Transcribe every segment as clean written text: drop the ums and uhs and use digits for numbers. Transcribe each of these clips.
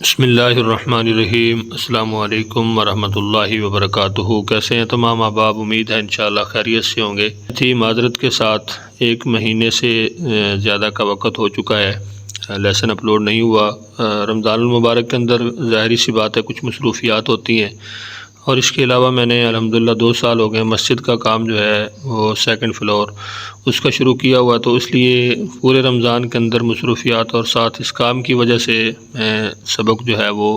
بسم اللہ الرحمن الرحیم۔ السلام علیکم ورحمۃ اللہ وبرکاتہ۔ کیسے ہیں تمام احباب؟ امید ہے انشاءاللہ خیریت سے ہوں گے۔ تھی معذرت کے ساتھ 1 مہینے سے زیادہ کا وقت ہو چکا ہے، لیسن اپلوڈ نہیں ہوا۔ رمضان المبارک کے اندر ظاہری سی بات ہے کچھ مصروفیات ہوتی ہیں، اور اس کے علاوہ میں نے الحمدللہ 2 سال ہو گئے مسجد کا کام جو ہے وہ 2nd فلور اس کا شروع کیا ہوا، تو اس لیے پورے رمضان کے اندر مصروفیات اور ساتھ اس کام کی وجہ سے میں سبق جو ہے وہ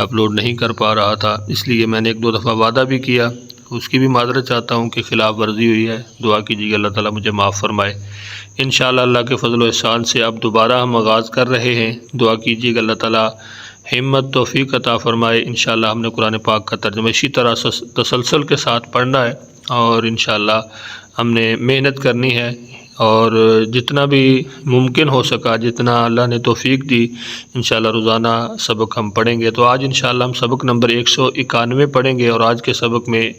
اپلوڈ نہیں کر پا رہا تھا۔ اس لیے میں نے 1-2 دفعہ وعدہ بھی کیا، اس کی بھی معذرت چاہتا ہوں کہ خلاف ورزی ہوئی ہے۔ دعا کیجیے اللہ تعالیٰ مجھے معاف فرمائے۔ انشاءاللہ اللہ کے فضل و احسان سے اب دوبارہ ہم آغاز کر رہے ہیں۔ دعا کیجیے کہ اللہ تعالیٰ ہمت توفیق عطا فرمائے۔ انشاءاللہ ہم نے قرآن پاک کا ترجمہ اسی طرح تسلسل کے ساتھ پڑھنا ہے، اور انشاءاللہ ہم نے محنت کرنی ہے، اور جتنا بھی ممکن ہو سکا، جتنا اللہ نے توفیق دی، انشاءاللہ روزانہ سبق ہم پڑھیں گے۔ تو آج انشاءاللہ ہم سبق نمبر 191 پڑھیں گے، اور آج کے سبق میں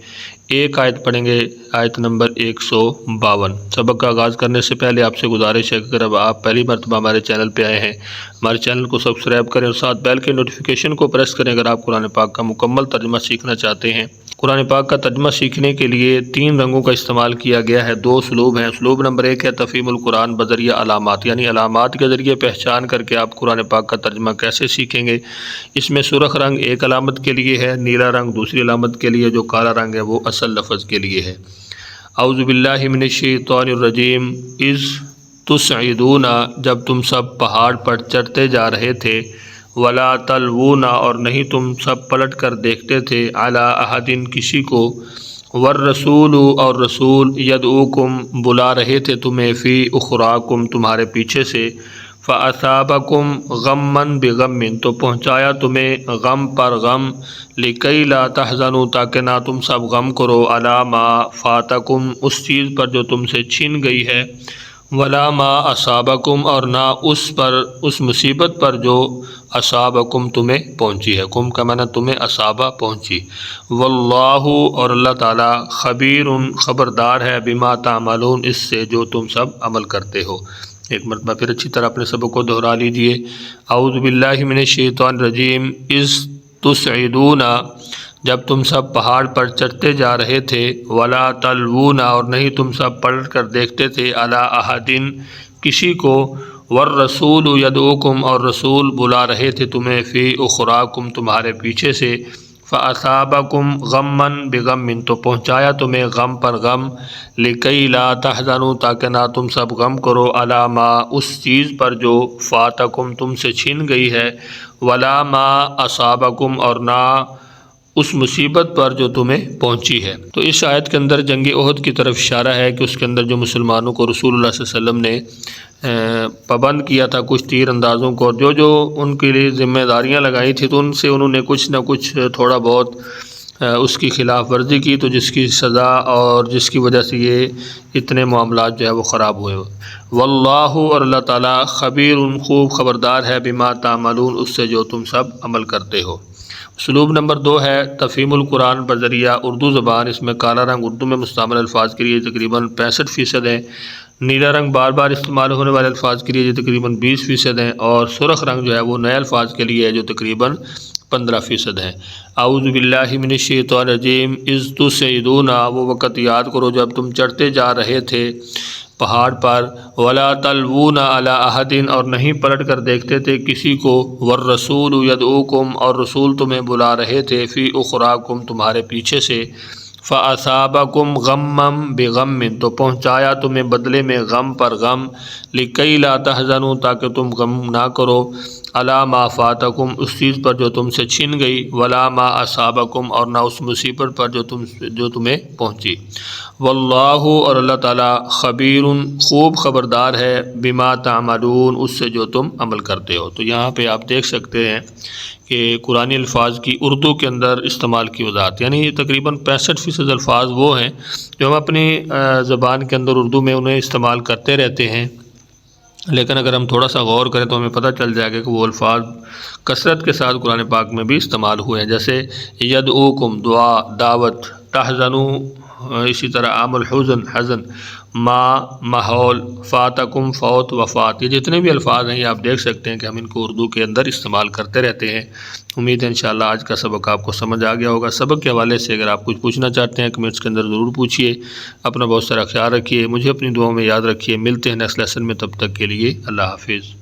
ایک آیت پڑھیں گے، آیت نمبر 152۔ سبق کا آغاز کرنے سے پہلے آپ سے گزارش ہے کہ اگر آپ پہلی مرتبہ ہمارے چینل پہ آئے ہیں، ہمارے چینل کو سبسکرائب کریں اور ساتھ بیل کے نوٹیفیکیشن کو پریس کریں اگر آپ قرآن پاک کا مکمل ترجمہ سیکھنا چاہتے ہیں۔ قرآن پاک کا ترجمہ سیکھنے کے لیے 3 رنگوں کا استعمال کیا گیا ہے، 2 اسلوب ہیں۔ اسلوب نمبر 1 ہے تفہیم القرآن بذریعہ علامات، یعنی علامات کے ذریعے پہچان کر کے آپ قرآن پاک کا ترجمہ کیسے سیکھیں گے۔ اس میں سرخ رنگ ایک علامت کے لیے ہے، نیلا رنگ دوسری علامت کے لیے، جو کالا رنگ ہے وہ اصل لفظ کے لیے ہے۔ اعوذ باللہ من الشیطان الرجیم۔ اذ تصعدون، جب تم سب پہاڑ پر چڑھتے جا رہے تھے، ولا تلوون، اور نہیں تم سب پلٹ کر دیکھتے تھے، علی احد، کسی کو، والرسول، اور رسول، یدعوکم، بلا رہے تھے تمہیں، فی اخراکم، تمہارے پیچھے سے، فاصابکم غما بغم، تو پہنچایا تمہیں غم پر غم، لکی لا تحزنوا، تاکہ نہ تم سب غم کرو، علی ما فاتکم، اس چیز پر جو تم سے چھن گئی ہے، ولا ما اصابکم، اور نہ اس مصیبت پر جو اصابکم تمہیں پہنچی ہے۔ کم کا معنی تمہیں اصابہ پہنچی۔ واللہ، اور اللہ تعالیٰ، خبیر، خبردار ہے، بما تعملون، اس سے جو تم سب عمل کرتے ہو۔ ایک مرتبہ پھر اچھی طرح اپنے سبق کو دہرا لیجئے۔ اعوذ باللہ من الشیطان الرجیم۔ اذ تصعدون، جب تم سب پہاڑ پر چڑھتے جا رہے تھے، ولا تلوون، اور نہیں تم سب پلٹ کر دیکھتے تھے، علی احد، کسی کو، والرسول یدعوکم، اور رسول بلا رہے تھے تمہیں، فی اخراکم، تمہارے پیچھے سے، فاصابکم غما بغم، تو پہنچایا تمہیں غم پر غم، لکی لا تحزنوا، تاکہ نہ تم سب غم کرو، علی ما، اس چیز پر جو فاتکم تم سے چھن گئی ہے، ولا ما اصابکم، اور نہ اس مصیبت پر جو تمہیں پہنچی ہے۔ تو اس آیت کے اندر جنگ احد کی طرف اشارہ ہے کہ اس کے اندر جو مسلمانوں کو رسول اللہ صلی اللہ علیہ وسلم نے پابند کیا تھا کچھ تیر اندازوں کو، اور جو ان کے لیے ذمہ داریاں لگائی تھی، تو ان سے انہوں نے کچھ نہ کچھ تھوڑا بہت اس کی خلاف ورزی کی، تو جس کی سزا اور جس کی وجہ سے یہ اتنے معاملات جو ہے وہ خراب ہوئے۔ واللہ، اور اللہ تعالیٰ، خبیر، خوب خبردار ہے، بما تعملون، اس سے جو تم سب عمل کرتے ہو۔ اسلوب نمبر 2 ہے تفہیم القرآن بذریعہ اردو زبان۔ اس میں کالا رنگ اردو میں مستعمل الفاظ کے لیے تقریباً 65% ہیں، نیلا رنگ بار بار استعمال ہونے والے الفاظ کے لیے جو تقریباً 20% ہیں، اور سرخ رنگ جو ہے وہ نئے الفاظ کے لیے ہے جو تقریباً 15% ہیں۔ اعوذ باللہ من الشیطان الرجیم۔ اذ تصعدون، وہ وقت یاد کرو جب تم چڑھتے جا رہے تھے پہاڑ پر، ولا تلوون علی احد، اور نہیں پلٹ کر دیکھتے تھے کسی کو، والرسول یدعوکم، اور رسول تمہیں بلا رہے تھے، فی اخراکم، تمہارے پیچھے سے، فاصابکم غما بغم، تو پہنچایا تمہیں بدلے میں غم پر غم، لکی لا تحزنوا، تاکہ تم غم نہ کرو، علی ما فاتکم، اس چیز پر جو تم سے چھن گئی، ولا ما اصابکم، اور نہ اس مصیبت پر جو تمہیں پہنچی۔ واللہ، اور اللہ تعالیٰ، خبیر، خوب خبردار ہے، بما تعملون، اس سے جو تم عمل کرتے ہو۔ تو یہاں پہ آپ دیکھ سکتے ہیں کہ قرآنی الفاظ کی اردو کے اندر استعمال کی وضاحت، یعنی تقریباً 65% الفاظ وہ ہیں جو ہم اپنی زبان کے اندر اردو میں انہیں استعمال کرتے رہتے ہیں، لیکن اگر ہم تھوڑا سا غور کریں تو ہمیں پتہ چل جائے گا کہ وہ الفاظ کثرت کے ساتھ قرآن پاک میں بھی استعمال ہوئے ہیں، جیسے یدعوکم، دعا، دعوت، تحزنوا، اسی طرح عام الحزن، حزن، ما، ماحول، فاتکم، فوت، وفات، یہ جتنے بھی الفاظ ہیں یہ آپ دیکھ سکتے ہیں کہ ہم ان کو اردو کے اندر استعمال کرتے رہتے ہیں۔ امید ہے انشاءاللہ آج کا سبق آپ کو سمجھ آ گیا ہوگا۔ سبق کے حوالے سے اگر آپ کچھ پوچھنا چاہتے ہیں کمنٹس کے اندر ضرور پوچھیے۔ اپنا بہت سارا خیال رکھیے، مجھے اپنی دعاؤں میں یاد رکھیے۔ ملتے ہیں نیکسٹ لیسن میں، تب تک کے لیے اللہ حافظ۔